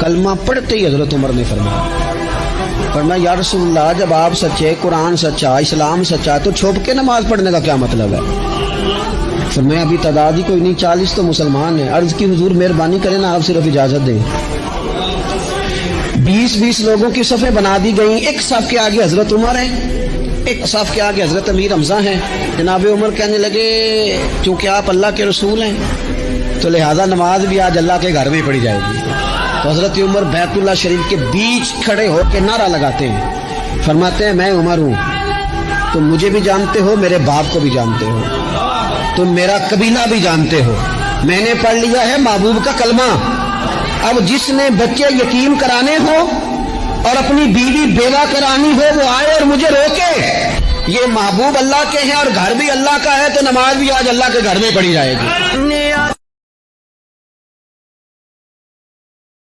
کلمہ پڑھتے ہی حضرت عمر نے فرمایا یا رسول اللہ جب آپ سچے، قرآن سچا، اسلام سچا، تو چھپ کے نماز پڑھنے کا کیا مطلب ہے؟ فرمایا ابھی تعداد ہی کوئی نہیں، 40 تو مسلمان ہیں۔ عرض کی حضور مہربانی کریں نا، آپ صرف اجازت دیں۔ 20 لوگوں کی صفیں بنا دی گئیں، ایک صف کے آگے حضرت عمر ہیں، ایک صف کے آگے حضرت امیر حمزہ ہیں۔ جناب عمر کہنے لگے چونکہ آپ اللہ کے رسول ہیں تو لہذا نماز بھی آج اللہ کے گھر میں پڑھی جائے گی۔ تو حضرت عمر بیت اللہ شریف کے بیچ کھڑے ہو کے نعرہ لگاتے ہیں، فرماتے ہیں میں عمر ہوں، تم مجھے بھی جانتے ہو، میرے باپ کو بھی جانتے ہو، تم میرا قبیلہ بھی جانتے ہو، میں نے پڑھ لیا ہے محبوب کا کلمہ۔ اب جس نے بچے یتیم کرانے ہو اور اپنی بیوی بیوہ کرانی ہو وہ آئے اور مجھے روکے، یہ محبوب اللہ کے ہیں اور گھر بھی اللہ کا ہے، تو نماز بھی آج اللہ کے گھر میں پڑھی جائے گی۔